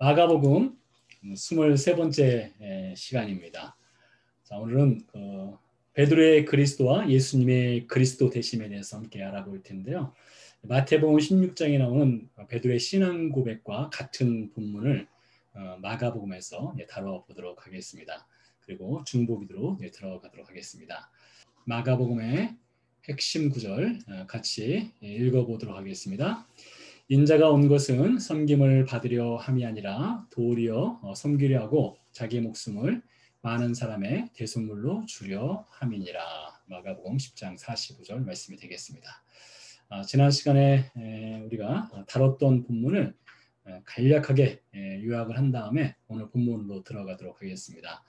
마가복음 23번째 시간입니다. 자, 오늘은 베드로의 그리스도와 예수님의 그리스도 되심에 대해서 함께 알아볼 텐데요. 마태복음 16장에 나오는 베드로의 신앙 고백과 같은 본문을 마가복음에서 다뤄보도록 하겠습니다. 그리고 중보기도로 들어가도록 하겠습니다. 마가복음의 핵심 구절 같이 읽어보도록 하겠습니다. 인자가 온 것은 섬김을 받으려 함이 아니라 도리어 섬기려 하고 자기 목숨을 많은 사람의 대속물로 주려 함이니라. 마가복음 10장 45절 말씀이 되겠습니다. 지난 시간에 우리가 다뤘던 본문을 간략하게 요약을 한 다음에 오늘 본문으로 들어가도록 하겠습니다.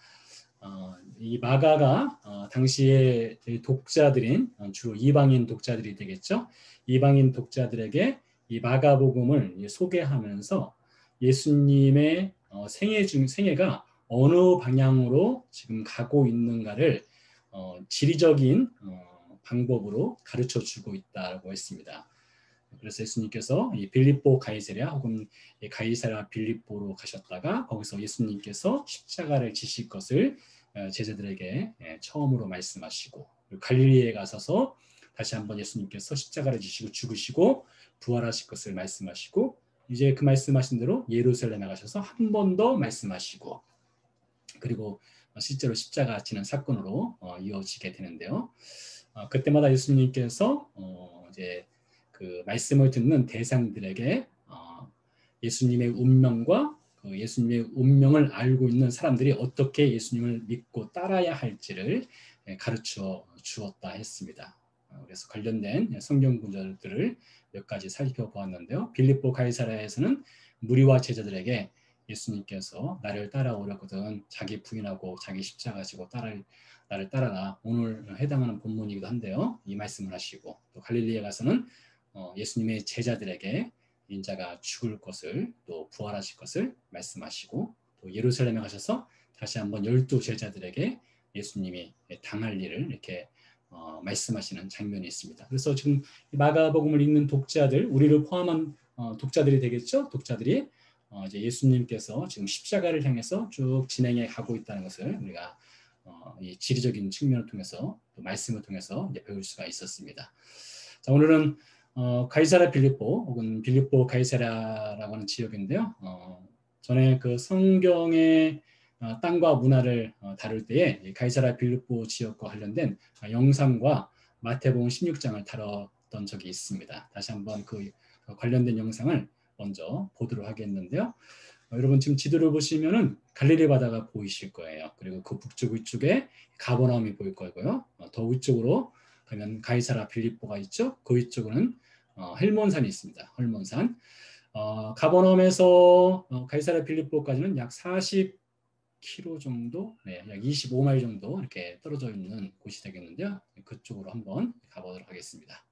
이 마가가 당시의 독자들인 주로 이방인 독자들이 되겠죠. 이방인 독자들에게 이 마가복음을 소개하면서 예수님의 생애가 어느 방향으로 지금 가고 있는가를 지리적인 방법으로 가르쳐 주고 있다고 했습니다. 그래서 예수님께서 이 빌립보 가이사랴 혹은 가이사랴 빌립보로 가셨다가 거기서 예수님께서 십자가를 지실 것을 제자들에게 처음으로 말씀하시고 갈릴리에 가셔서 다시 한번 예수님께서 십자가를 지시고 죽으시고 부활하실 것을 말씀하시고 이제 그 말씀하신 대로 예루살렘에 가셔서 한 번 더 말씀하시고 그리고 실제로 십자가 지는 사건으로 이어지게 되는데요. 그때마다 예수님께서 이제 그 말씀을 듣는 대상들에게 예수님의 운명과 그 예수님의 운명을 알고 있는 사람들이 어떻게 예수님을 믿고 따라야 할지를 가르쳐 주었다 했습니다. 그래서 관련된 성경 구절들을 몇 가지 살펴보았는데요. 빌립보 가이사랴에서는 무리와 제자들에게 예수님께서 나를 따라오려거든 자기 부인하고 자기 십자가 지고 나를 따라라. 오늘 해당하는 본문이기도 한데요. 이 말씀을 하시고 또 갈릴리에 가서는 예수님의 제자들에게 인자가 죽을 것을 또 부활하실 것을 말씀하시고 또 예루살렘에 가셔서 다시 한번 12 제자들에게 예수님이 당할 일을 이렇게 말씀하시는 장면이 있습니다. 그래서 지금 마가복음을 읽는 독자들, 우리를 포함한 독자들이 되겠죠. 독자들이 이제 예수님께서 지금 십자가를 향해서 쭉 진행해 가고 있다는 것을 우리가 이 지리적인 측면을 통해서 또 말씀을 통해서 이제 배울 수가 있었습니다. 자, 오늘은 가이사랴 빌립보 혹은 빌립보 가이사랴라고 하는 지역인데요. 전에 그 성경의 땅과 문화를 다룰 때에 가이사랴 빌립보 지역과 관련된 영상과 마태복음 16장을 다뤘던 적이 있습니다. 다시 한번 그 관련된 영상을 먼저 보도록 하겠는데요. 여러분 지금 지도를 보시면은 갈릴리 바다가 보이실 거예요. 그리고 그 북쪽 위쪽에 가버나움이 보일 거고요. 더 위쪽으로 가면 가이사랴 빌립보가 있죠. 그 위쪽으로는 헬몬산이 있습니다. 헬몬산. 가버나움에서 가이사랴 빌립보까지는 약 40km 정도, 약 25마일 정도 이렇게 떨어져 있는 곳이 되겠는데요. 그쪽으로 한번 가보도록 하겠습니다.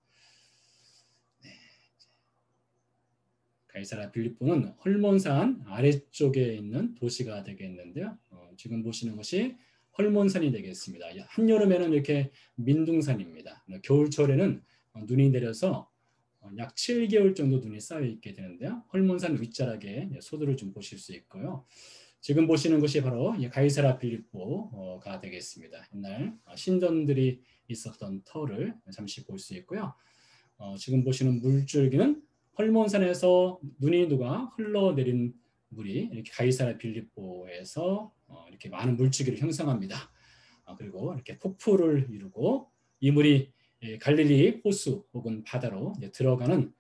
가이사랴 빌립보는 헐몬산 아래쪽에 있는 도시가 되겠는데요. 지금 보시는 것이 헐몬산이 되겠습니다. 한여름에는 이렇게 민둥산입니다. 겨울철에는 눈이 내려서 약 7개월 정도 눈이 쌓여 있게 되는데요. 헐몬산 윗자락에 소들을 좀 보실 수 있고요. 지금 보시는 것이 바로 가이사랴 빌립보가 되겠습니다. 옛날 신전들이 있었던 터를 잠시 볼 수 있고요. 지금 보시는 물줄기는 헐몬산에서 눈이 녹아 흘러내린 물이 이렇게 가이사랴 빌립보에서 이렇게 많은 물줄기를 형성합니다. 그리고 이렇게 폭포를 이루고 이 물이 갈릴리 호수 혹은 바다로 들어가는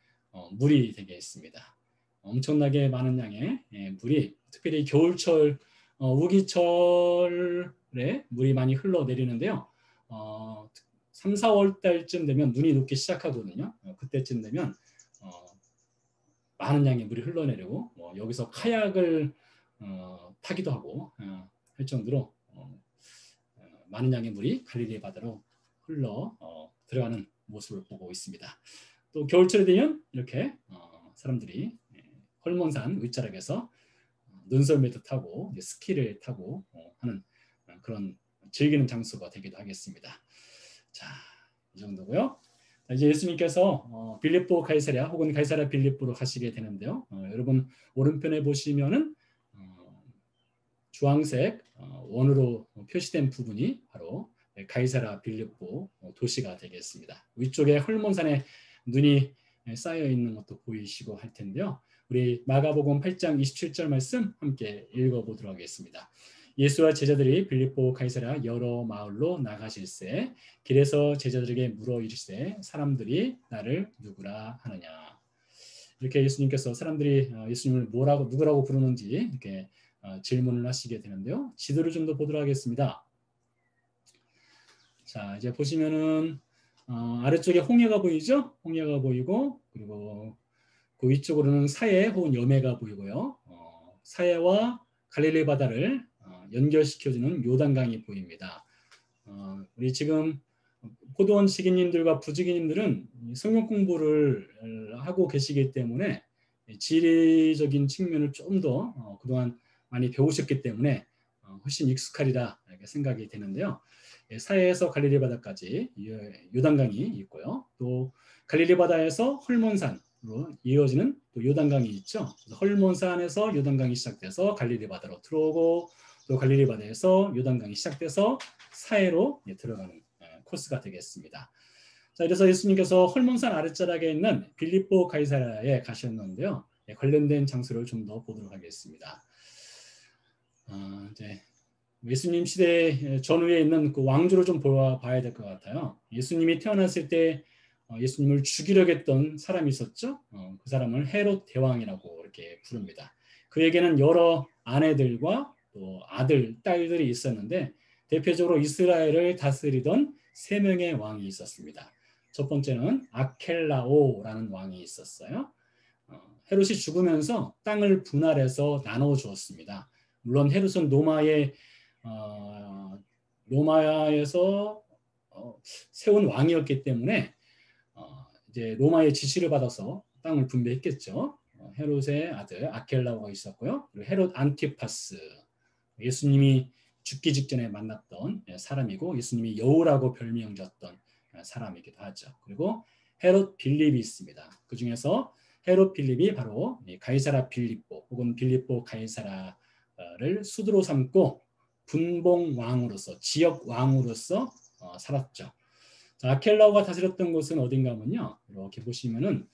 물이 되겠습니다. 엄청나게 많은 양의 물이 특별히 겨울철 우기철에 물이 많이 흘러내리는데요. 3, 4월 달쯤 되면 눈이 녹기 시작하거든요. 그때쯤 되면 많은 양의 물이 흘러내리고 여기서 카약을 타기도 하고 할 정도로 많은 양의 물이 갈릴리 바다로 흘러 들어가는 모습을 보고 있습니다. 또 겨울철이 되면 이렇게 사람들이 헐몬산 윗자락에서 눈썰매도 타고 스키를 타고 하는 그런 즐기는 장소가 되기도 하겠습니다. 자, 이 정도고요. 이제 예수님께서 빌립보 가이사랴 혹은 가이사랴 빌립보로 가시게 되는데요. 여러분 오른편에 보시면은 주황색 원으로 표시된 부분이 바로 가이사라 빌립보 도시가 되겠습니다. 위쪽에 헐몬산에 눈이 쌓여 있는 것도 보이시고 할 텐데요. 우리 마가복음 8장 27절 말씀 함께 읽어보도록 하겠습니다. 예수와 제자들이 빌립보 가이사랴 여러 마을로 나가실새 길에서 제자들에게 물어 이르시되 사람들이 나를 누구라 하느냐. 이렇게 예수님께서 사람들이 예수님을 누구라고 부르는지 이렇게 질문을 하시게 되는데요. 지도를 좀 더 보도록 하겠습니다. 자, 이제 보시면은 아래쪽에 홍해가 보이죠? 홍해가 보이고 그리고 그 위쪽으로는 사해 혹은 여매가 보이고요. 사해와 갈릴리 바다를 연결시켜주는 요단강이 보입니다. 우리 지금 포도원 지기님들과 부지기님들은 성경 공부를 하고 계시기 때문에 지리적인 측면을 좀 더 그동안 많이 배우셨기 때문에 훨씬 익숙하리라 이렇게 생각이 되는데요. 사해에서 갈릴리 바다까지 요단강이 있고요. 또 갈릴리 바다에서 헐몬산으로 이어지는 또 요단강이 있죠. 헐몬산에서 요단강이 시작돼서 갈릴리 바다로 들어오고 또 갈릴리 바다에서 요단강이 시작돼서 사해로 들어가는 코스가 되겠습니다. 자, 그래서 예수님께서 헐몬산 아랫자락에 있는 빌립보 가이사랴에 가셨는데요. 관련된 장소를 좀 더 보도록 하겠습니다. 이제 예수님 시대 전후에 있는 그 왕조를 좀 봐야 될 것 같아요. 예수님이 태어났을 때 예수님을 죽이려고 했던 사람이 있었죠. 그 사람을 헤롯 대왕이라고 이렇게 부릅니다. 그에게는 여러 아내들과 또 아들, 딸들이 있었는데 대표적으로 이스라엘을 다스리던 세 명의 왕이 있었습니다. 첫 번째는 아켈라오라는 왕이 있었어요. 헤롯이 죽으면서 땅을 분할해서 나눠 주었습니다. 물론 헤롯은 로마에서 세운 왕이었기 때문에 이제 로마의 지시를 받아서 땅을 분배했겠죠. 헤롯의 아들 아켈라오가 있었고요. 그리고 헤롯 안티파스, 예수님이 죽기 직전에 만났던 사람이고 예수님이 여우라고 별명졌던 사람이기도 하죠. 그리고 헤롯 빌립이 있습니다. 그 중에서 헤롯 빌립이 바로 가이사라 빌립보 혹은 빌립보 가이사라를 수도로 삼고 분봉 왕으로서 지역 왕으로서 살았죠. 자, 아켈라오가 다스렸던 곳은 어딘가 하면요. 이렇게 보시면은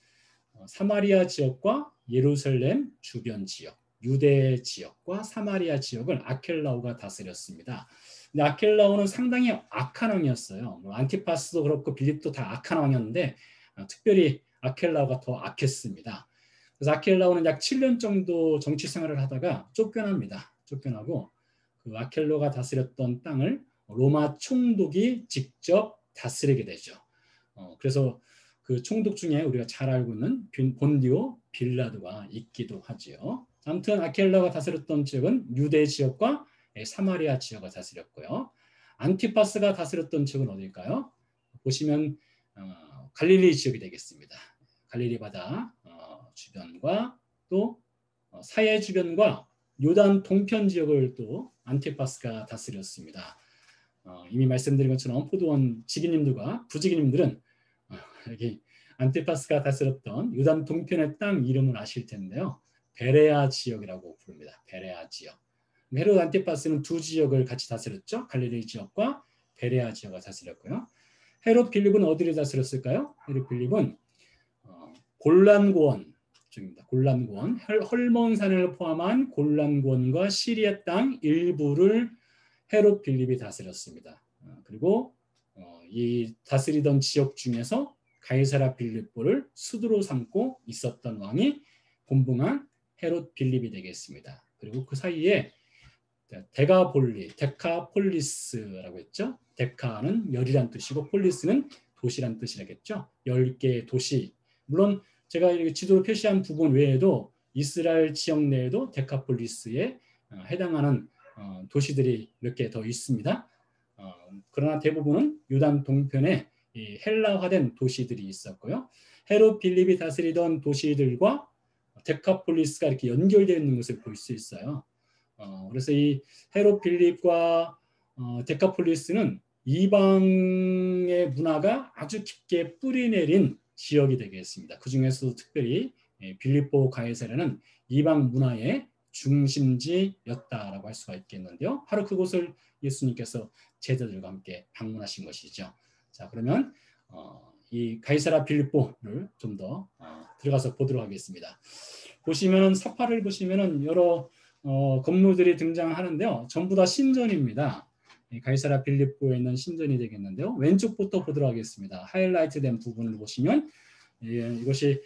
사마리아 지역과 예루살렘 주변 지역, 유대 지역과 사마리아 지역을 아켈라오가 다스렸습니다. 근데 아켈라오는 상당히 악한 왕이었어요. 안티파스도 그렇고 빌립도 다 악한 왕이었는데 특별히 아켈라오가 더 악했습니다. 그래서 아켈라오는 약 7년 정도 정치 생활을 하다가 쫓겨납니다. 쫓겨나고 그 아켈라오가 다스렸던 땅을 로마 총독이 직접 다스리게 되죠. 그래서 그 총독 중에 우리가 잘 알고 있는 본디오 빌라도가 있기도 하지요. 아무튼 아켈라가 다스렸던 지역은 유대 지역과 사마리아 지역을 다스렸고요. 안티파스가 다스렸던 지역은 어딜까요? 보시면 갈릴리 지역이 되겠습니다. 갈릴리 바다 주변과 또 사해 주변과 요단 동편 지역을 또 안티파스가 다스렸습니다. 이미 말씀드린 것처럼 포도원 지기님들과 부지기님들은 여기 안티파스가 다스렸던 요단 동편의 땅 이름을 아실 텐데요. 베레아 지역이라고 부릅니다. 베레아 지역. 헤롯 안티파스는 두 지역을 같이 다스렸죠. 갈릴리 지역과 베레아 지역을 다스렸고요. 헤롯 빌립은 어디를 다스렸을까요? 헤롯 빌립은 골란고원 쪽입니다. 골란고원, 헐몬산을 포함한 골란고원과 시리아 땅 일부를 헤롯 빌립이 다스렸습니다. 그리고 이 다스리던 지역 중에서 가이사라 빌립보를 수도로 삼고 있었던 왕이 본붕한 헤롯 빌립이 되겠습니다. 그리고 그 사이에 데카폴리스라고 했죠. 데카는 열이란 뜻이고 폴리스는 도시란 뜻이라겠죠. 10개의 도시. 물론 제가 지도로 표시한 부분 외에도 이스라엘 지역 내에도 데카폴리스에 해당하는 도시들이 몇 개 더 있습니다. 그러나 대부분은 요단 동편에 이 헬라화된 도시들이 있었고요. 헤롯 빌립이 다스리던 도시들과 데카폴리스가 이렇게 연결되어 있는 것을 볼 수 있어요. 그래서 이 헤롯 빌립과 데카폴리스는 이방의 문화가 아주 깊게 뿌리내린 지역이 되겠습니다. 그 중에서도 특별히 빌립보 가이사랴는 이방 문화의 중심지였다라고 할 수가 있겠는데요. 바로 그곳을 예수님께서 제자들과 함께 방문하신 것이죠. 자, 그러면 이 가이사라 빌립보를 좀 더 들어가서 보도록 하겠습니다. 보시면은 서파를 보시면은 여러 건물들이 등장하는데요. 전부 다 신전입니다. 가이사라 빌립보에 있는 신전이 되겠는데요. 왼쪽부터 보도록 하겠습니다. 하이라이트된 부분을 보시면 이것이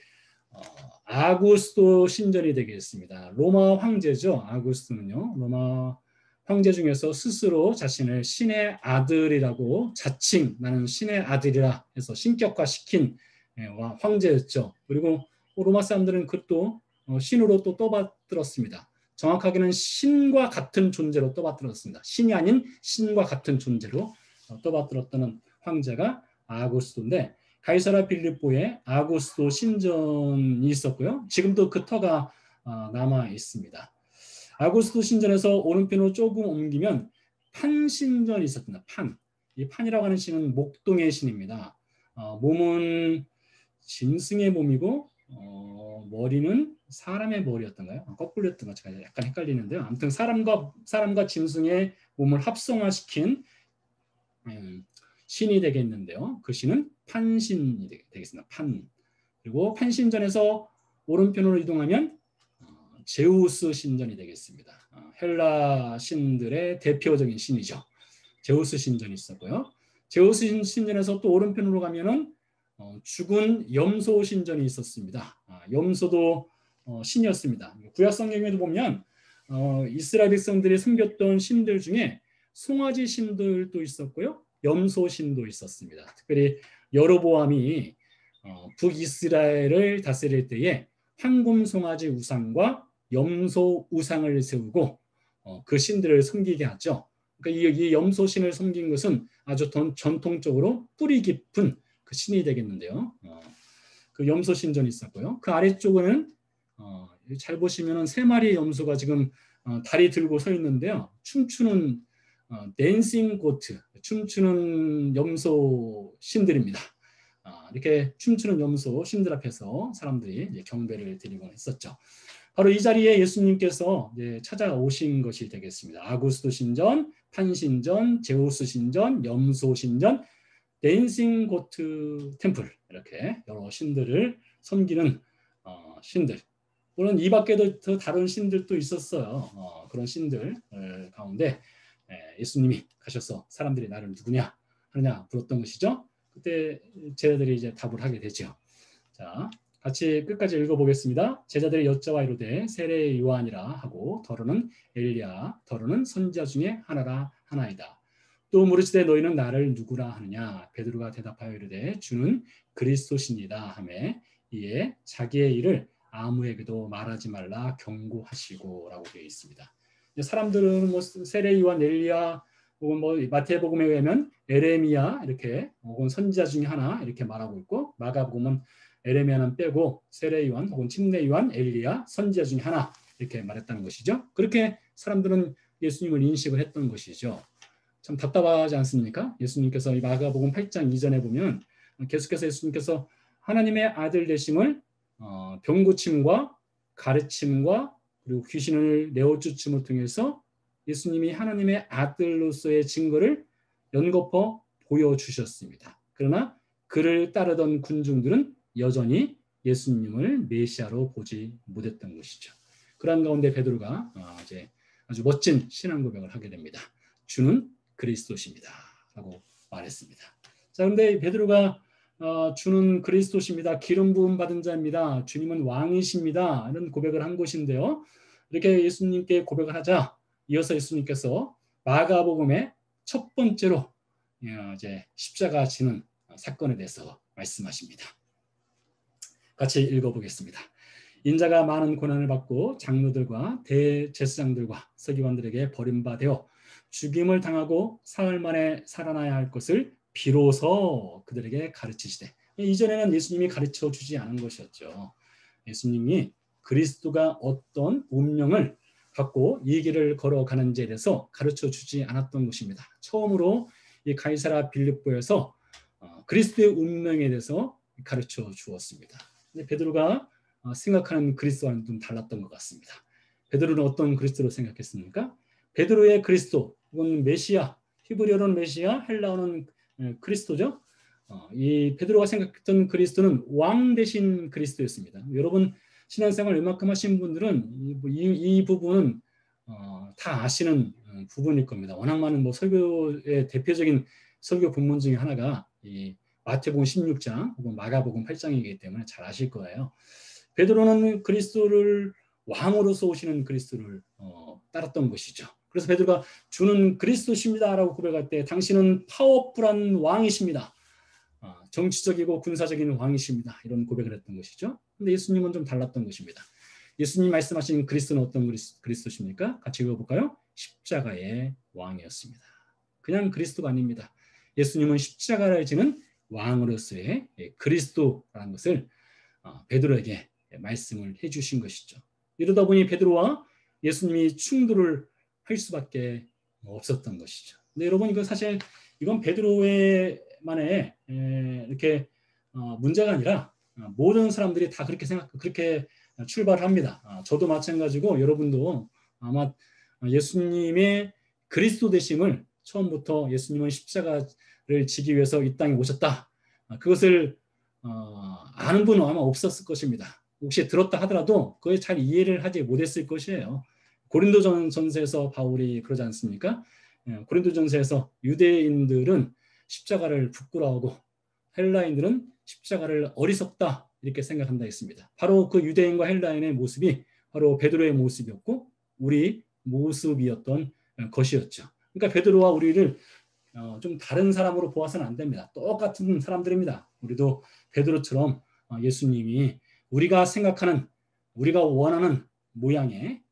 아구스도 신전이 되겠습니다. 로마 황제죠. 아구스도는요. 로마 황제 중에서 스스로 자신을 신의 아들이라고 자칭 나는 신의 아들이라 해서 신격화시킨 황제였죠. 그리고 로마 사람들은 그것도 신으로 또 떠받들었습니다. 정확하게는 신과 같은 존재로 떠받들었습니다. 신이 아닌 신과 같은 존재로 떠받들었다는 황제가 아구스도인데 가이사라 빌립보에 아구스도 신전이 있었고요. 지금도 그 터가 남아 있습니다. 아구스도 신전에서 오른편으로 조금 옮기면 판 신전이 있었습니다. 판. 이 판이라고 하는 신은 목동의 신입니다. 몸은 짐승의 몸이고 머리는 사람의 머리였던가요? 거꾸로였던 것 같아요. 약간 헷갈리는데요. 아무튼 사람과 짐승의 몸을 합성화시킨 신이 되겠는데요. 그 신은 판신이 되겠습니다. 판. 그리고 판신전에서 오른편으로 이동하면 제우스 신전이 되겠습니다. 헬라 신들의 대표적인 신이죠. 제우스 신전이 있었고요. 제우스 신전에서 또 오른편으로 가면은 죽은 염소 신전이 있었습니다. 염소도 신이었습니다. 구약 성경에도 보면 이스라엘 백성들이 섬겼던 신들 중에 송아지 신들도 있었고요. 염소 신도 있었습니다. 특별히 여로보암이 북이스라엘을 다스릴 때에 황금 송아지 우상과 염소 우상을 세우고 그 신들을 섬기게 하죠. 그러니까 이 염소 신을 섬긴 것은 아주 전통적으로 뿌리 깊은 그 신이 되겠는데요. 그 염소 신전이 있었고요. 그 아래쪽에는 잘 보시면은 세 마리의 염소가 지금 다리 들고 서 있는데요. 춤추는 댄싱 고트, 춤추는 염소 신들입니다. 이렇게 춤추는 염소 신들 앞에서 사람들이 이제 경배를 드리곤 했었죠. 바로 이 자리에 예수님께서 찾아오신 것이 되겠습니다. 아구스도 신전, 판신전, 제우스 신전, 염소 신전, 댄싱 고트 템플 이렇게 여러 신들을 섬기는 신들. 물론 이 밖에도 더 다른 신들도 있었어요. 그런 신들 가운데 예수님이 가셔서 사람들이 나를 누구냐 하느냐 물었던 것이죠. 그때 제자들이 이제 답을 하게 되죠. 자, 같이 끝까지 읽어보겠습니다. 제자들이 여자와 이르되 세례 요한이라 하고 더러는 엘리야 더러는 선지자 중에 하나이다. 또 물으시되 너희는 나를 누구라 하느냐. 베드로가 대답하여 이르되 주는 그리스도시니라 하매 이에 자기의 일을 아무에게도 말하지 말라 경고하시고라고 되어 있습니다. 사람들은 뭐 세례 요한, 엘리야 혹은 뭐 마태복음에 의하면 에레미야 이렇게 혹은 선지자 중에 하나 이렇게 말하고 있고 마가복음은 에레미야는 빼고 세례 요한 혹은 침례 요한, 엘리야, 선지자 중에 하나 이렇게 말했다는 것이죠. 그렇게 사람들은 예수님을 인식을 했던 것이죠. 참 답답하지 않습니까? 예수님께서 이 마가복음 8장 이전에 보면 계속해서 예수님께서 하나님의 아들 되심을 병고침과 가르침과 그리고 귀신을 내어쫓음을 통해서 예수님이 하나님의 아들로서의 증거를 연거푸 보여주셨습니다. 그러나 그를 따르던 군중들은 여전히 예수님을 메시아로 보지 못했던 것이죠. 그런 가운데 베드로가 이제 아주 멋진 신앙 고백을 하게 됩니다. 주는 그리스도십니다. 라고 말했습니다. 자, 그런데 베드로가 주는 그리스도십니다. 기름 부음 받은 자입니다. 주님은 왕이십니다. 이런 고백을 한 것인데요. 이렇게 예수님께 고백을 하자 이어서 예수님께서 마가복음의 첫 번째로 이제 십자가 지는 사건에 대해서 말씀하십니다. 같이 읽어보겠습니다. 인자가 많은 고난을 받고 장로들과 대제사장들과 서기관들에게 버림받아 죽임을 당하고 사흘 만에 살아나야 할 것을 비로소 그들에게 가르치시되, 이전에는 예수님이 가르쳐 주지 않은 것이었죠. 예수님이 그리스도가 어떤 운명을 갖고 이 길을 걸어가는지에 대해서 가르쳐 주지 않았던 것입니다. 처음으로 이 가이사라 빌립보에서 그리스도의 운명에 대해서 가르쳐 주었습니다. 근데 베드로가 생각하는 그리스도와는 좀 달랐던 것 같습니다. 베드로는 어떤 그리스도로 생각했습니까? 베드로의 그리스도, 이건 메시아, 히브리어로는 메시아, 헬라어는 그리스도죠. 이 베드로가 생각했던 그리스도는 왕 대신 그리스도였습니다. 여러분 신앙생활 웬만큼 하신 분들은 이 부분은 다 아시는 부분일 겁니다. 워낙 많은 뭐 설교의 대표적인 설교 본문 중에 하나가 이 마태복음 16장 혹은 마가복음 8장이기 때문에 잘 아실 거예요. 베드로는 그리스도를 왕으로서 오시는 그리스도를 따랐던 것이죠. 그래서 베드로가 주는 그리스도십니다라고 고백할 때 당신은 파워풀한 왕이십니다. 정치적이고 군사적인 왕이십니다. 이런 고백을 했던 것이죠. 근데 예수님은 좀 달랐던 것입니다. 예수님 말씀하신 그리스도는 어떤 그리스도십니까? 같이 읽어볼까요? 십자가의 왕이었습니다. 그냥 그리스도가 아닙니다. 예수님은 십자가를 지는 왕으로서의 그리스도라는 것을 베드로에게 말씀을 해주신 것이죠. 이러다 보니 베드로와 예수님이 충돌을 할 수밖에 없었던 것이죠. 근데 여러분 이건 베드로의만의 이렇게 문제가 아니라 모든 사람들이 다 그렇게 출발합니다. 저도 마찬가지고 여러분도 아마 예수님의 그리스도 되심을 처음부터 예수님은 십자가를 지기 위해서 이 땅에 오셨다. 그것을 아는 분은 아마 없었을 것입니다. 혹시 들었다 하더라도 그걸 잘 이해를 하지 못했을 것이에요. 고린도전서에서 바울이 그러지 않습니까? 고린도전서에서 유대인들은 십자가를 부끄러워하고 헬라인들은 십자가를 어리석다 이렇게 생각한다 했습니다. 바로 그 유대인과 헬라인의 모습이 바로 베드로의 모습이었고 우리 모습이었던 것이었죠. 그러니까 베드로와 우리를 좀 다른 사람으로 보아서는 안 됩니다. 똑같은 사람들입니다. 우리도 베드로처럼 예수님이 우리가 생각하는 우리가 원하는 모양의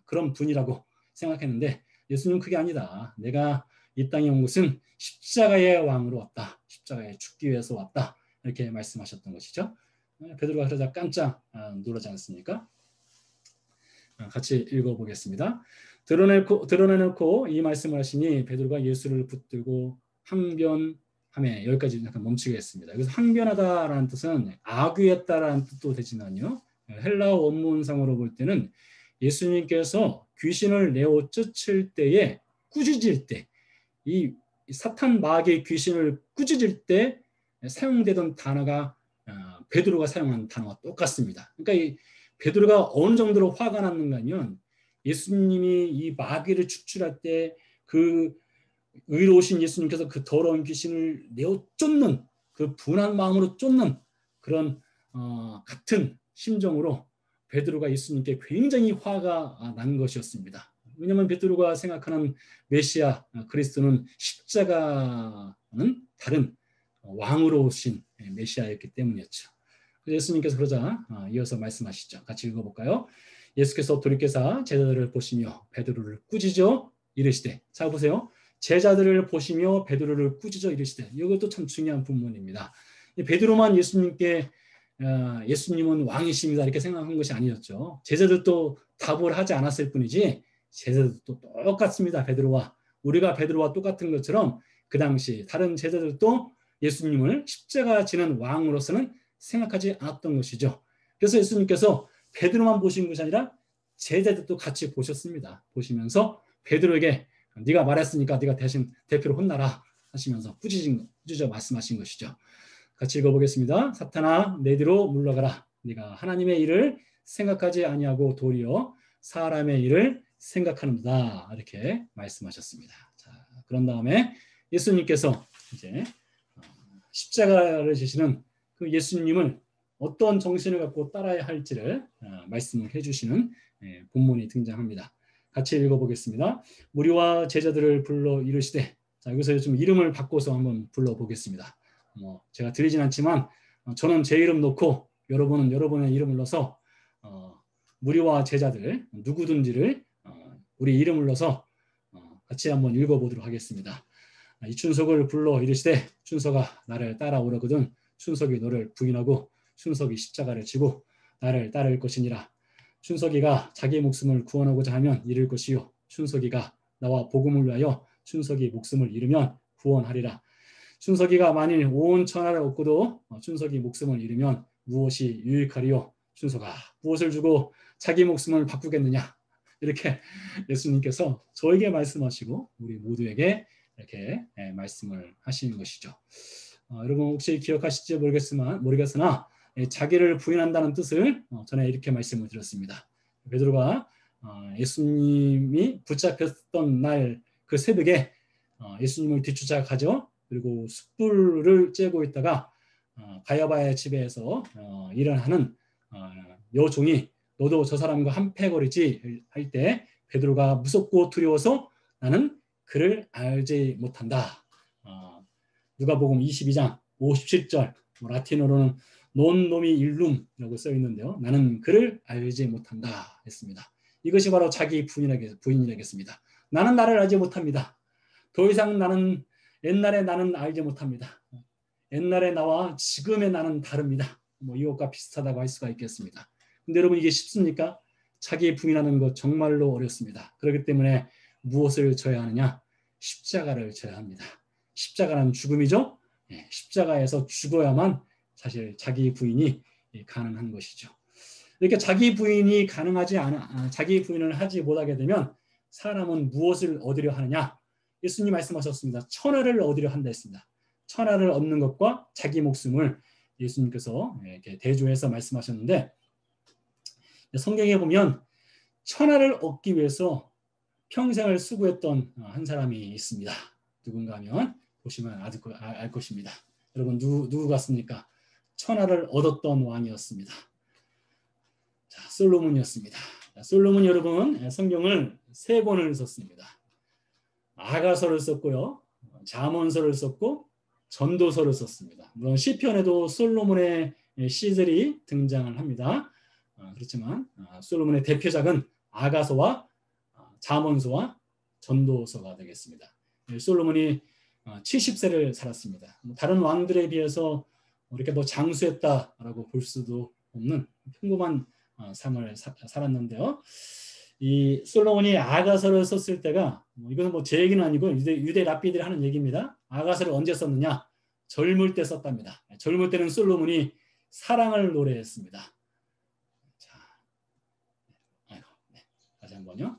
그런 분이라고 생각했는데 예수님은 그게 아니다. 내가 이 땅에 온 것은 십자가의 왕으로 왔다. 십자가에 죽기 위해서 왔다. 이렇게 말씀하셨던 것이죠. 베드로가 그러자 깜짝 놀라지 않습니까? 같이 읽어보겠습니다. 드러내놓고 이 말씀을 하시니 베드로가 예수를 붙들고 항변하며 여기까지 잠깐 멈추겠습니다. 그래서 항변하다라는 뜻은 아귀했다라는 뜻도 되지만요. 헬라어 원문상으로 볼 때는 예수님께서 귀신을 내어 쫓을 때에 꾸짖을 때, 이 사탄 마귀의 귀신을 꾸짖을 때 사용되던 단어가 베드로가 사용한 단어와 똑같습니다. 그러니까 이 베드로가 어느 정도로 화가 났는가면 예수님이 이 마귀를 축출할 때 그 의로우신 예수님께서 그 더러운 귀신을 내어 쫓는 그 분한 마음으로 쫓는 그런 같은 심정으로 베드로가 예수님께 굉장히 화가 난 것이었습니다. 왜냐하면 베드로가 생각하는 메시아 그리스도는 십자가는 다른 왕으로 오신 메시아였기 때문이었죠. 예수님께서 그러자 이어서 말씀하시죠. 같이 읽어볼까요? 예수께서 돌이켜서 제자들을 보시며 베드로를 꾸짖어 이르시되, 자 보세요. 제자들을 보시며 베드로를 꾸짖어 이르시되, 이것도 참 중요한 본문입니다. 베드로만 예수님은 왕이십니다 이렇게 생각한 것이 아니었죠. 제자들도 답을 하지 않았을 뿐이지 제자들도 똑같습니다. 우리가 베드로와 똑같은 것처럼 그 당시 다른 제자들도 예수님을 십자가 지는 왕으로서는 생각하지 않았던 것이죠. 그래서 예수님께서 베드로만 보신 것이 아니라 제자들도 같이 보셨습니다. 보시면서 베드로에게 네가 말했으니까 네가 대신 대표로 혼나라 하시면서 꾸짖어 말씀하신 것이죠. 같이 읽어보겠습니다. 사탄아 내 뒤로 물러가라. 네가 하나님의 일을 생각하지 아니하고 도리어 사람의 일을 생각하는다. 이렇게 말씀하셨습니다. 자, 그런 다음에 예수님께서 이제 십자가를 지시는 그 예수님을 어떤 정신을 갖고 따라야 할지를 말씀을 해주시는 본문이 등장합니다. 같이 읽어보겠습니다. 무리와 제자들을 불러 이르시되, 자 여기서 좀 이름을 바꿔서 한번 불러보겠습니다. 제가 드리진 않지만 저는 제 이름 놓고 여러분은 여러분의 이름을 넣어서 무리와 제자들 누구든지를 우리 이름을 넣어서 같이 한번 읽어보도록 하겠습니다. 이춘석을 불러 이르시되 춘석아 나를 따라오려거든 춘석이 너를 부인하고 춘석이 십자가를 지고 나를 따를 것이니라. 춘석이가 자기 목숨을 구원하고자 하면 잃을 것이요 춘석이가 나와 복음을 위하여 춘석이 목숨을 잃으면 구원하리라. 춘석이가 만일 온 천하를 얻고도 춘석이 목숨을 잃으면 무엇이 유익하리요? 춘석아 무엇을 주고 자기 목숨을 바꾸겠느냐? 이렇게 예수님께서 저에게 말씀하시고 우리 모두에게 이렇게 말씀을 하시는 것이죠. 여러분 혹시 기억하실지 모르겠으나 자기를 부인한다는 뜻을 전에 이렇게 말씀을 드렸습니다. 베드로가 예수님이 붙잡혔던 날 그 새벽에 예수님을 뒤쫓아가죠. 그리고 숯불을 쬐고 있다가 가야바의 집에서 일을 하는 여종이 너도 저 사람과 한패거리지 할 때 베드로가 무섭고 두려워서 나는 그를 알지 못한다. 누가복음 22장 57절 라틴어로는 non nomi illum이라고 써 있는데요. 나는 그를 알지 못한다 했습니다. 이것이 바로 자기 부인이라겠습니다. 나는 나를 알지 못합니다. 더 이상 나는 옛날에 나는 알지 못합니다. 옛날의 나와 지금의 나는 다릅니다. 이것과 비슷하다고 할 수가 있겠습니다. 근데 여러분 이게 쉽습니까? 자기 부인하는 것 정말로 어렵습니다. 그렇기 때문에 무엇을 져야 하느냐? 십자가를 져야 합니다. 십자가는 죽음이죠. 십자가에서 죽어야만 사실 자기 부인이 가능한 것이죠. 이렇게 자기 부인이 자기 부인을 하지 못하게 되면 사람은 무엇을 얻으려 하느냐? 예수님 말씀하셨습니다. 천하를 얻으려 한다 했습니다. 천하를 얻는 것과 자기 목숨을 예수님께서 이렇게 대조해서 말씀하셨는데 성경에 보면 천하를 얻기 위해서 평생을 수고했던 한 사람이 있습니다. 누군가 하면 보시면 알 것입니다. 여러분 누구 같습니까? 천하를 얻었던 왕이었습니다. 자, 솔로몬이었습니다. 솔로몬 여러분 성경을 3권을 썼습니다. 아가서를 썼고요. 잠언서를 썼고 전도서를 썼습니다. 물론 시편에도 솔로몬의 시들이 등장을 합니다. 그렇지만 솔로몬의 대표작은 아가서와 잠언서와 전도서가 되겠습니다. 솔로몬이 70세를 살았습니다. 다른 왕들에 비해서 이렇게 장수했다라고 볼 수도 없는 평범한 삶을 살았는데요. 이 솔로몬이 아가서를 썼을 때가 이건 제 얘기는 아니고 유대 랍비들이 하는 얘기입니다. 아가서를 언제 썼느냐? 젊을 때 썼답니다. 젊을 때는 솔로몬이 사랑을 노래했습니다. 자, 다시 한번요.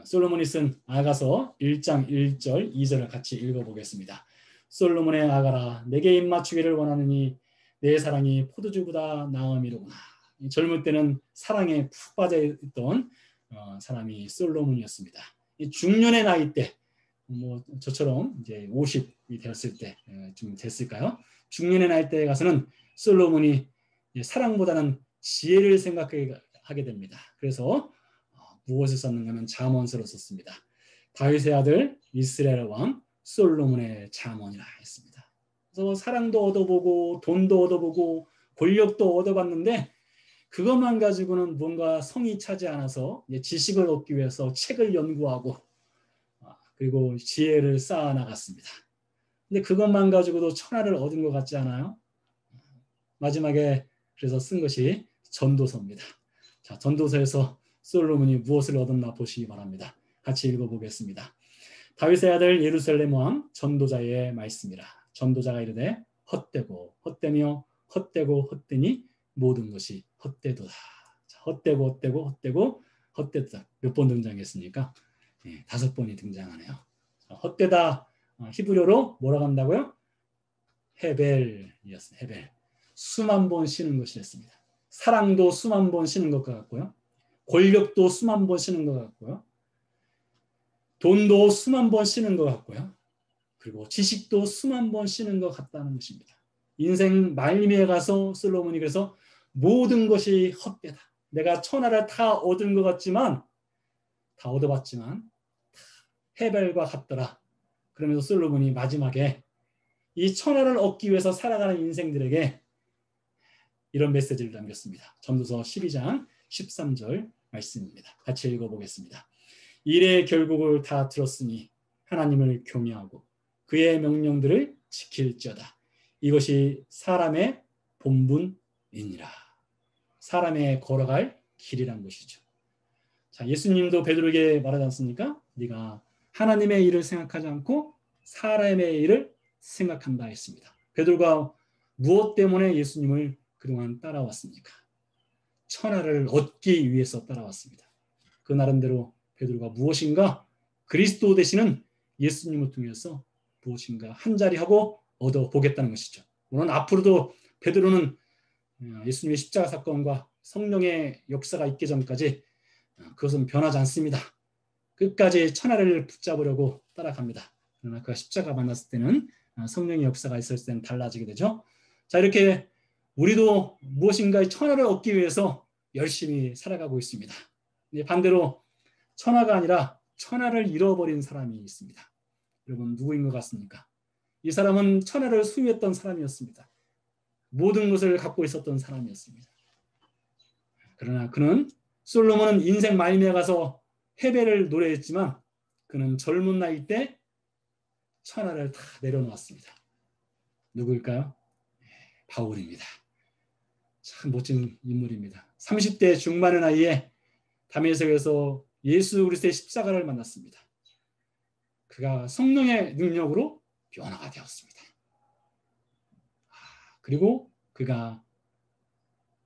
솔로몬이 쓴 아가서 1장 1절 2절을 같이 읽어보겠습니다. 솔로몬의 아가라 내게 입맞추기를 원하느니 내 사랑이 포도주보다 나음이로구나. 젊을 때는 사랑에 푹 빠져있던 사람이 솔로몬이었습니다. 중년의 나이 때, 저처럼 이제 50이 되었을 때좀 됐을까요? 중년의 나이 때에 가서는 솔로몬이 사랑보다는 지혜를 생각하게 됩니다. 그래서 무엇을 썼는가 하면 잠언서를 썼습니다. 다윗의 아들 이스라엘 왕 솔로몬의 잠언이라 했습니다. 그래서 사랑도 얻어보고 돈도 얻어보고 권력도 얻어봤는데 그것만 가지고는 뭔가 성이 차지 않아서 지식을 얻기 위해서 책을 연구하고 그리고 지혜를 쌓아 나갔습니다. 근데 그것만 가지고도 천하를 얻은 것 같지 않아요? 마지막에 그래서 쓴 것이 전도서입니다. 자, 전도서에서 솔로몬이 무엇을 얻었나 보시기 바랍니다. 같이 읽어보겠습니다. 다윗의 아들 예루살렘 왕 전도자의 말씀이라. 전도자가 이르되 헛되고 헛되며 헛되고 헛되니 모든 것이 헛되도다. 헛되고 헛되도다. 몇 번 등장했습니까? 5번이 등장하네요. 헛되다 히브리어로 뭐라고 한다고요? 헤벨이었습니다. 헤벨. 수만 번 쉬는 것이었습니다. 사랑도 수만 번 쉬는 것 같고요. 권력도 수만 번 쉬는 것 같고요. 돈도 수만 번 쉬는 것 같고요. 그리고 지식도 수만 번 쉬는 것 같다는 것입니다. 인생 말미에 가서 솔로몬이 그래서 모든 것이 헛되다. 내가 천하를 다 얻은 것 같지만 다 얻어봤지만 헤벨과 같더라. 그러면서 솔로몬이 마지막에 이 천하를 얻기 위해서 살아가는 인생들에게 이런 메시지를 남겼습니다. 전도서 12장 13절 말씀입니다. 같이 읽어보겠습니다. 일의 결국을 다 들었으니 하나님을 경외하고 그의 명령들을 지킬지어다. 이것이 사람의 본분이니라. 사람의 걸어갈 길이란 것이죠. 자, 예수님도 베드로에게 말하지 않습니까? 네가 하나님의 일을 생각하지 않고 사람의 일을 생각한다 했습니다. 베드로가 무엇 때문에 예수님을 그동안 따라왔습니까? 천하를 얻기 위해서 따라왔습니다. 그 나름대로 베드로가 무엇인가 그리스도 되시는 예수님을 통해서 무엇인가 한 자리 하고 얻어보겠다는 것이죠. 물론 앞으로도 베드로는 예수님의 십자가 사건과 성령의 역사가 있기 전까지 그것은 변하지 않습니다. 끝까지 천하를 붙잡으려고 따라갑니다. 그러나 그가 십자가 만났을 때는 성령의 역사가 있을 때는 달라지게 되죠. 자, 이렇게 우리도 무엇인가의 천하를 얻기 위해서 열심히 살아가고 있습니다. 반대로 천하가 아니라 천하를 잃어버린 사람이 있습니다. 여러분 누구인 것 같습니까? 이 사람은 천하를 소유했던 사람이었습니다. 모든 것을 갖고 있었던 사람이었습니다. 그러나 그는 솔로몬은 인생 말미에 가서 패배를 노래했지만 그는 젊은 나이 때 천하를 다 내려놓았습니다. 누구일까요? 바울입니다. 참 멋진 인물입니다. 30대 중반의 나이에 다메섹에서 예수 그리스도의 십자가를 만났습니다. 그가 성령의 능력으로 변화가 되었습니다. 그리고 그가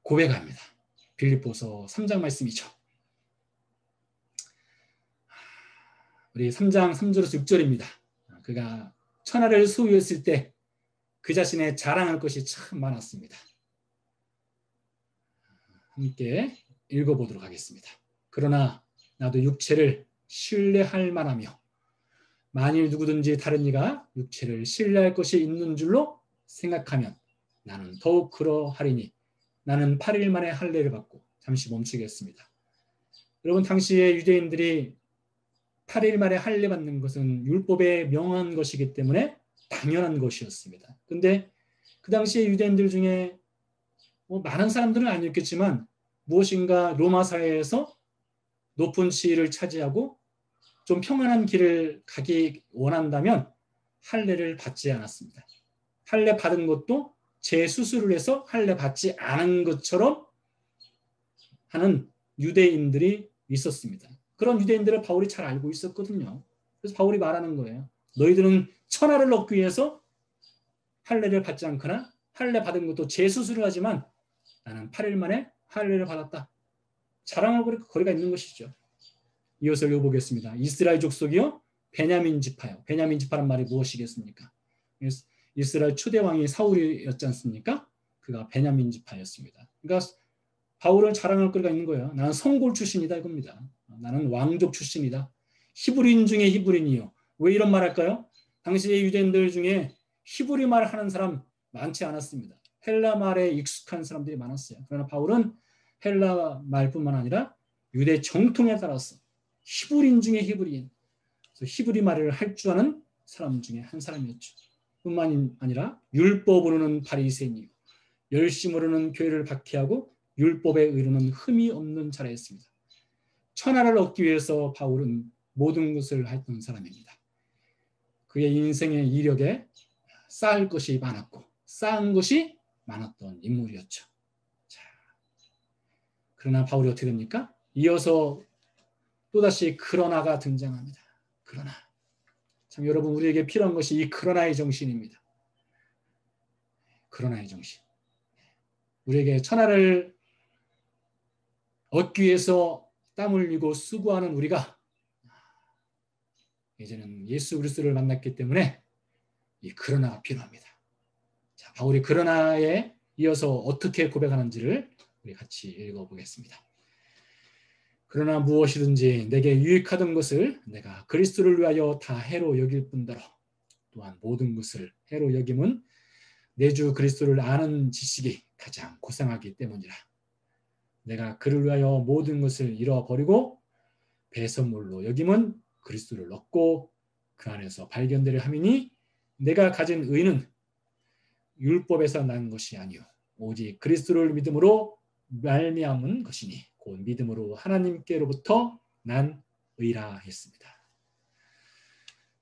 고백합니다. 빌립보서 3장 말씀이죠. 우리 3장 3절에서 6절입니다. 그가 천하를 소유했을 때 그 자신의 자랑할 것이 참 많았습니다. 함께 읽어보도록 하겠습니다. 그러나 나도 육체를 신뢰할 만하며 만일 누구든지 다른 이가 육체를 신뢰할 것이 있는 줄로 생각하면 나는 더욱 그러하리니 나는 8일 만에 할례를 받고 잠시 멈추겠습니다. 여러분 당시에 유대인들이 8일 만에 할례 받는 것은 율법에 명한 것이기 때문에 당연한 것이었습니다. 그런데 그 당시에 유대인들 중에 많은 사람들은 아니었겠지만 무엇인가 로마 사회에서 높은 지위를 차지하고 좀 평안한 길을 가기 원한다면 할례를 받지 않았습니다. 할례 받은 것도 재수술을 해서 할례 받지 않은 것처럼 하는 유대인들이 있었습니다. 그런 유대인들을 바울이 잘 알고 있었거든요. 그래서 바울이 말하는 거예요. 너희들은 천하를 얻기 위해서 할례를 받지 않거나 할례 받은 것도 재수술을 하지만 나는 8일 만에 할례를 받았다. 자랑할 거리가 있는 것이죠. 이어서 읽어보겠습니다. 이스라엘 족속이요 베냐민 지파요. 베냐민 지파란 말이 무엇이겠습니까? 이스라엘 초대 왕이 사울이었지 않습니까? 그가 베냐민 지파였습니다. 그러니까 바울을 자랑할 거리가 있는 거예요. 나는 성골 출신이다 이겁니다. 나는 왕족 출신이다. 히브리인 중에 히브리인이요. 왜 이런 말 할까요? 당시의 유대인들 중에 히브리 말 하는 사람 많지 않았습니다. 헬라 말에 익숙한 사람들이 많았어요. 그러나 바울은 헬라 말뿐만 아니라 유대 정통에 따라서 히브리인 중에 히브리인, 그래서 히브리 말을 할 줄 아는 사람 중에 한 사람이었죠. 뿐만 아니라 율법으로는 바리새인이요 열심으로는 교회를 박해하고 율법에 의로는 흠이 없는 자라였습니다. 천하를 얻기 위해서 바울은 모든 것을 했던 사람입니다. 그의 인생의 이력에 쌓을 것이 많았고 쌓은 것이 많았던 인물이었죠. 자, 그러나 바울이 어떻게 됩니까? 이어서 또다시 그러나가 등장합니다. 그러나 참 여러분 우리에게 필요한 것이 이 그러나의 정신입니다. 그러나의 정신. 우리에게 천하를 얻기 위해서 땀 흘리고 수고하는 우리가 이제는 예수 그리스도를 만났기 때문에 이 그러나가 필요합니다. 자, 바울이 그러나에 이어서 어떻게 고백하는지를 우리 같이 읽어보겠습니다. 그러나 무엇이든지 내게 유익하던 것을 내가 그리스도를 위하여 다 해로 여길 뿐더러 또한 모든 것을 해로 여김은 내 주 그리스도를 아는 지식이 가장 고상하기 때문이라. 내가 그를 위하여 모든 것을 잃어버리고 배선물로 여김은 그리스도를 얻고 그 안에서 발견되려 함이니 내가 가진 의는 율법에서 난 것이 아니요 오직 그리스도를 믿음으로 말미암은 것이니 곧 믿음으로 하나님께로부터 난 의라 했습니다.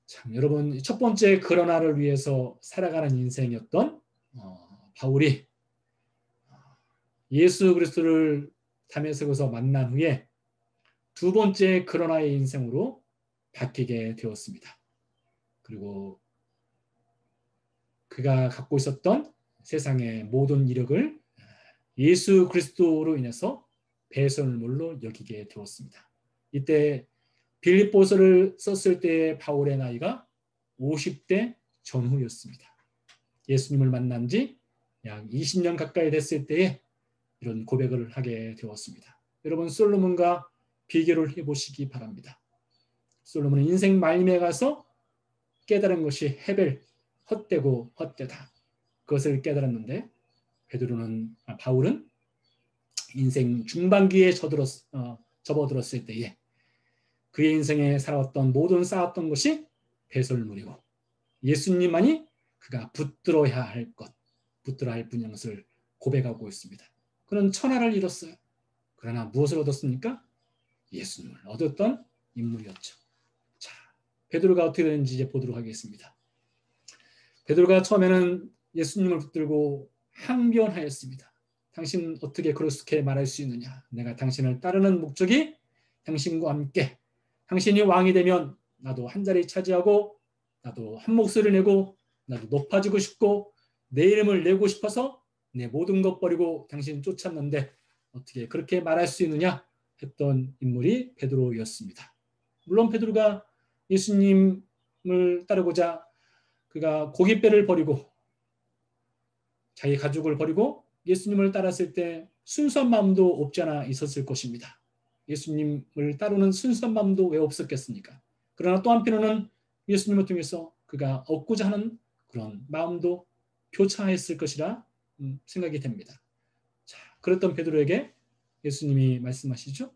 참 여러분 첫 번째 그러나를 위해서 살아가는 인생이었던 바울이 예수 그리스도를 다메섹에서 만난 후에 두 번째 그러나의 인생으로 바뀌게 되었습니다. 그리고 그가 갖고 있었던 세상의 모든 이력을 예수 그리스도로 인해서 배설물로 여기게 되었습니다. 이때 빌립보서를 썼을 때의 바울의 나이가 50대 전후였습니다. 예수님을 만난 지 약 20년 가까이 됐을 때에 이런 고백을 하게 되었습니다. 여러분, 솔로몬과 비교를 해보시기 바랍니다. 솔로몬은 인생 말미에 가서 깨달은 것이 헤벨, 헛되고 헛되다. 그것을 깨달았는데 바울은 인생 중반기에 접어들었을 때에 그의 인생에 살아왔던 모든 쌓았던 것이 배설물이고 예수님만이 그가 붙들어야 할 것, 붙들어야 할 분인 것을 고백하고 있습니다. 그는 천하를 잃었어요. 그러나 무엇을 얻었습니까? 예수님을 얻었던 인물이었죠. 자, 베드로가 어떻게 되는지 이제 보도록 하겠습니다. 베드로가 처음에는 예수님을 붙들고 항변하였습니다. 당신 어떻게 그렇게 말할 수 있느냐? 내가 당신을 따르는 목적이 당신과 함께 당신이 왕이 되면 나도 한 자리 차지하고 나도 한 목소리 내고 나도 높아지고 싶고 내 이름을 내고 싶어서 내 모든 것 버리고 당신 쫓았는데 어떻게 그렇게 말할 수 있느냐 했던 인물이 베드로였습니다. 물론 베드로가 예수님을 따르고자 그가 고깃배를 버리고 자기 가족을 버리고 예수님을 따랐을 때 순수한 마음도 없지 않아 있었을 것입니다. 예수님을 따르는 순수한 마음도 왜 없었겠습니까? 그러나 또 한편으로는 예수님을 통해서 그가 얻고자 하는 그런 마음도 교차했을 것이라 생각이 됩니다. 자, 그랬던 베드로에게 예수님이 말씀하시죠.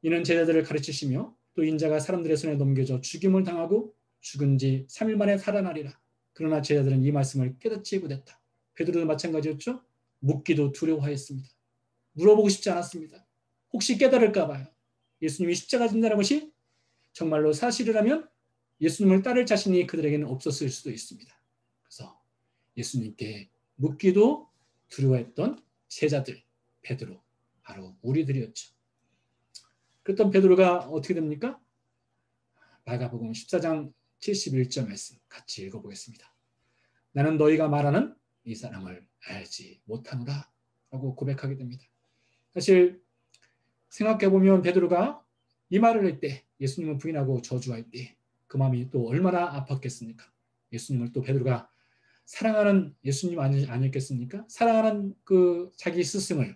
이는 제자들을 가르치시며 또 인자가 사람들의 손에 넘겨져 죽임을 당하고 죽은 지 3일 만에 살아나리라. 그러나 제자들은 이 말씀을 깨닫지 못했다. 베드로도 마찬가지였죠. 묻기도 두려워하였습니다. 물어보고 싶지 않았습니다. 혹시 깨달을까 봐요. 예수님이 십자가 진다는 것이 정말로 사실이라면 예수님을 따를 자신이 그들에게는 없었을 수도 있습니다. 그래서 예수님께 묻기도 두려워했던 제자들, 베드로, 바로 우리들이었죠. 그랬던 베드로가 어떻게 됩니까? 마가복음 14장 71절 말씀 같이 읽어보겠습니다. 나는 너희가 말하는 이 사람을 알지 못하노라 라고 고백하게 됩니다. 사실 생각해보면 베드로가 이 말을 할 때 예수님을 부인하고 저주할 때 그 마음이 또 얼마나 아팠겠습니까? 예수님을 또 베드로가 사랑하는 예수님 아니었겠습니까? 사랑하는 그 자기 스승을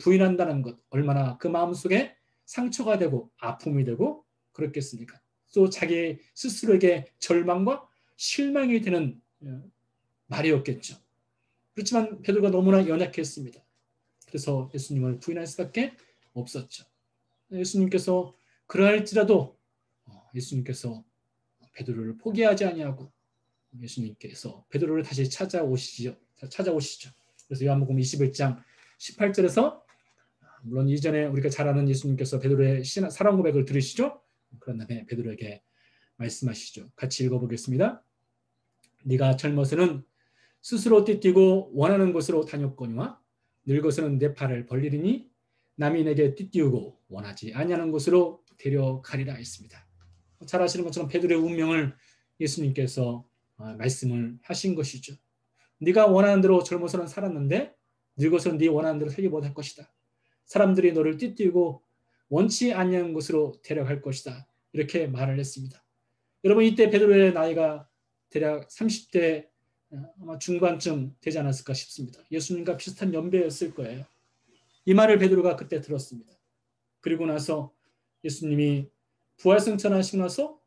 부인한다는 것 얼마나 그 마음속에 상처가 되고 아픔이 되고 그렇겠습니까? 또 자기 스스로에게 절망과 실망이 되는 말이었겠죠. 그렇지만 베드로가 너무나 연약했습니다. 그래서 예수님을 부인할 수밖에 없었죠. 예수님께서 그러할지라도 예수님께서 베드로를 포기하지 아니하고 예수님께서 베드로를 다시 찾아오시죠. 그래서 요한복음 21장 18절에서 물론 이전에 우리가 잘 아는 예수님께서 베드로의 사랑 고백을 들으시죠. 그런 다음에 베드로에게 말씀하시죠. 같이 읽어보겠습니다. 네가 젊어서는 스스로 띠뛰고 원하는 곳으로 다녔거니와 늙어서는 내 팔을 벌리리니 남이 내게 띠띠우고 원하지 아니하는 곳으로 데려가리라 했습니다. 잘 아시는 것처럼 베드로의 운명을 예수님께서 말씀을 하신 것이죠. 네가 원하는 대로 젊어서는 살았는데 늙어서는 네 원하는 대로 살지 못할 것이다. 사람들이 너를 띠띠우고 원치 아니하는 곳으로 데려갈 것이다. 이렇게 말을 했습니다. 여러분 이때 베드로의 나이가 대략 30대 아마 중반쯤 되지 않았을까 싶습니다. 예수님과 비슷한 연배였을 거예요. 이 말을 베드로가 그때 들었습니다. 그리고 나서 예수님이 부활승천하시고 나서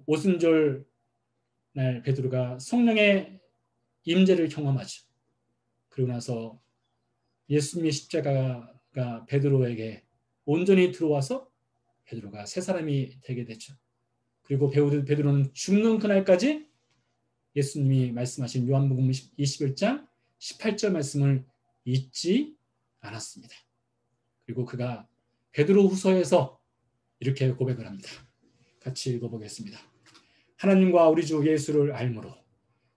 오순절 날 베드로가 성령의 임재를 경험하죠. 그리고 나서 예수님의 십자가가 베드로에게 온전히 들어와서 베드로가 새 사람이 되게 됐죠. 그리고 베드로는 죽는 그날까지 예수님이 말씀하신 요한복음 21장 18절 말씀을 잊지 않았습니다. 그리고 그가 베드로후서에서 이렇게 고백을 합니다. 같이 읽어보겠습니다. 하나님과 우리 주 예수를 알므로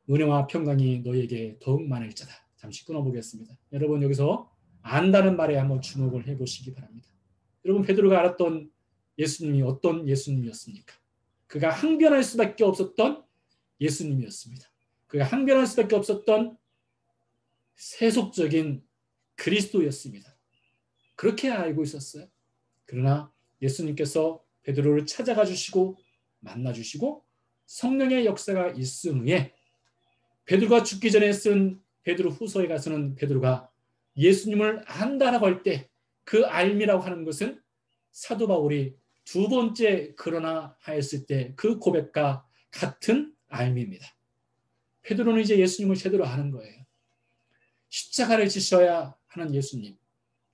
은혜와 평강이 너희에게 더욱 많을지어다. 잠시 끊어보겠습니다. 여러분 여기서 안다는 말에 한번 주목을 해보시기 바랍니다. 여러분 베드로가 알았던 예수님이 어떤 예수님이었습니까? 그가 항변할 수밖에 없었던 예수님이었습니다. 그가 항변할 수밖에 없었던 세속적인 그리스도였습니다. 그렇게 알고 있었어요. 그러나 예수님께서 베드로를 찾아가 주시고 만나 주시고 성령의 역사가 있은 후에 베드로가 죽기 전에 쓴 베드로 후서에 가서는 베드로가 예수님을 안다라고 할 때 그 알미라고 하는 것은 사도 바울이 두 번째 그러나 하였을 때 그 고백과 같은 알미입니다. 베드로는 이제 예수님을 제대로 아는 거예요. 십자가를 지셔야 하는 예수님,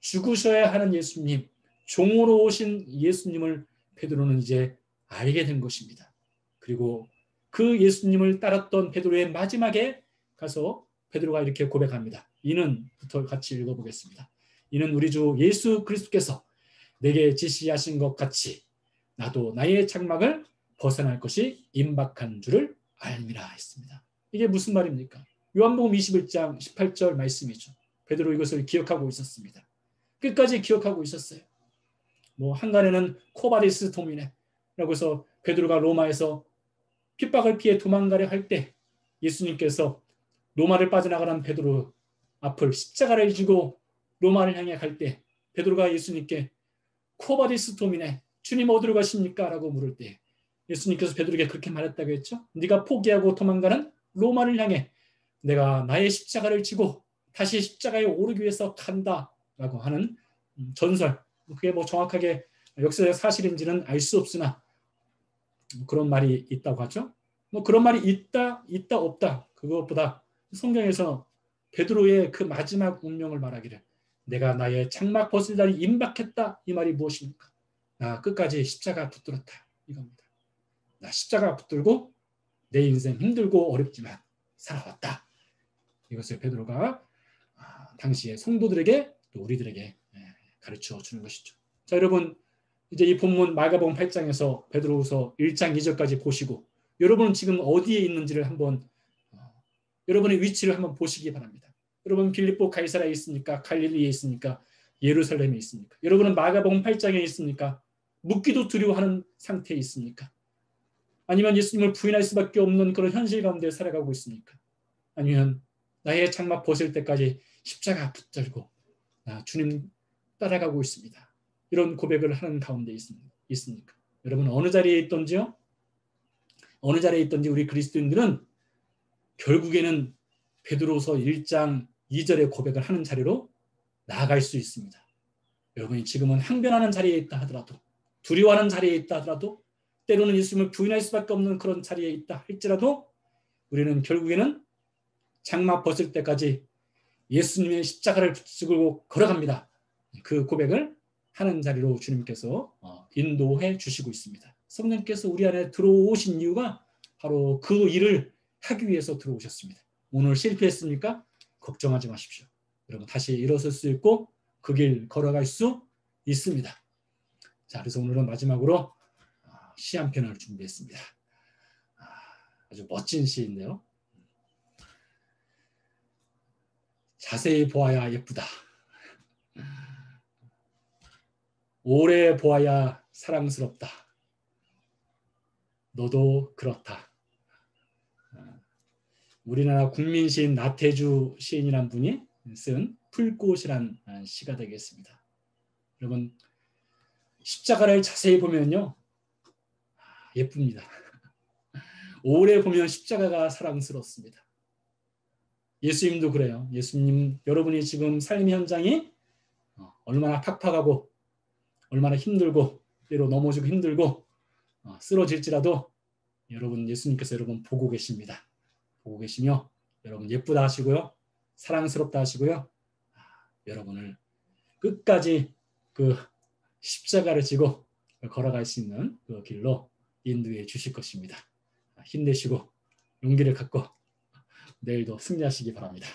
죽으셔야 하는 예수님, 종으로 오신 예수님을 베드로는 이제 알게 된 것입니다. 그리고 그 예수님을 따랐던 베드로의 마지막에 가서 베드로가 이렇게 고백합니다. 이는부터 같이 읽어보겠습니다. 이는 우리 주 예수 그리스도께서 내게 지시하신 것 같이 나도 나의 장막을 벗어날 것이 임박한 줄을 알미라 했습니다. 이게 무슨 말입니까? 요한복음 21장 18절 말씀이죠. 베드로 이것을 기억하고 있었습니다. 끝까지 기억하고 있었어요. 한간에는 코바리스 도미네라고 해서 베드로가 로마에서 핍박을 피해 도망가려 할 때 예수님께서 로마를 빠져나가는 베드로 앞을 십자가를 지고 로마를 향해 갈 때 베드로가 예수님께 코바리스 도미네 주님 어디로 가십니까? 라고 물을 때 예수님께서 베드로에게 그렇게 말했다고 했죠. 네가 포기하고 도망가는 로마를 향해 내가 나의 십자가를 지고 다시 십자가에 오르기 위해서 간다 라고 하는 전설. 그게 정확하게 역사적 사실인지는 알 수 없으나 그런 말이 있다고 하죠. 그런 말이 있다 없다 그것보다 성경에서 베드로의 그 마지막 운명을 말하기를 내가 나의 장막 벗을 날이 임박했다 이 말이 무엇입니까? 나 끝까지 십자가 붙들었다 이겁니다. 나 십자가 붙들고 내 인생 힘들고 어렵지만 살아왔다. 이것을 베드로가 당시의 성도들에게 또 우리들에게 가르쳐 주는 것이죠. 자, 여러분 이제 이 본문 마가복음 8장에서 베드로후서 1장 2절까지 보시고 여러분은 지금 어디에 있는지를 한번 여러분의 위치를 한번 보시기 바랍니다. 여러분 빌립보 가이사라에 있습니까? 갈릴리에 있습니까? 예루살렘에 있습니까? 여러분은 마가복음 8장에 있습니까? 묻기도 두려워하는 상태에 있습니까? 아니면 예수님을 부인할 수밖에 없는 그런 현실 가운데 살아가고 있습니까? 아니면 나의 장막 벗을 때까지 십자가 붙들고 주님 따라가고 있습니다. 이런 고백을 하는 가운데 있습니까? 여러분 어느 자리에 있던지요? 어느 자리에 있던지 우리 그리스도인들은 결국에는 베드로서 1장 2절의 고백을 하는 자리로 나아갈 수 있습니다. 여러분이 지금은 항변하는 자리에 있다 하더라도 두려워하는 자리에 있다 하더라도 때로는 예수님을 부인할 수밖에 없는 그런 자리에 있다 할지라도 우리는 결국에는 장막 벗을 때까지 예수님의 십자가를 붙들고 걸어갑니다. 그 고백을 하는 자리로 주님께서 인도해 주시고 있습니다. 성령께서 우리 안에 들어오신 이유가 바로 그 일을 하기 위해서 들어오셨습니다. 오늘 실패했습니까? 걱정하지 마십시오. 여러분 다시 일어설 수 있고 그 길 걸어갈 수 있습니다. 자, 그래서 오늘은 마지막으로 시 한 편을 준비했습니다. 아주 멋진 시인데요. 자세히 보아야 예쁘다. 오래 보아야 사랑스럽다. 너도 그렇다. 우리나라 국민 시인 나태주 시인이란 분이 쓴 풀꽃이란 시가 되겠습니다. 여러분 십자가를 자세히 보면요 예쁩니다. 오래 보면 십자가가 사랑스럽습니다. 예수님도 그래요. 예수님 여러분이 지금 삶의 현장이 얼마나 팍팍하고 얼마나 힘들고 때로 넘어지고 힘들고 쓰러질지라도 여러분 예수님께서 여러분 보고 계십니다. 보고 계시며 여러분 예쁘다 하시고요. 사랑스럽다 하시고요. 여러분을 끝까지 그 십자가를 지고 걸어갈 수 있는 그 길로 인도해 주실 것입니다. 힘내시고 용기를 갖고 내일도 승리하시기 바랍니다.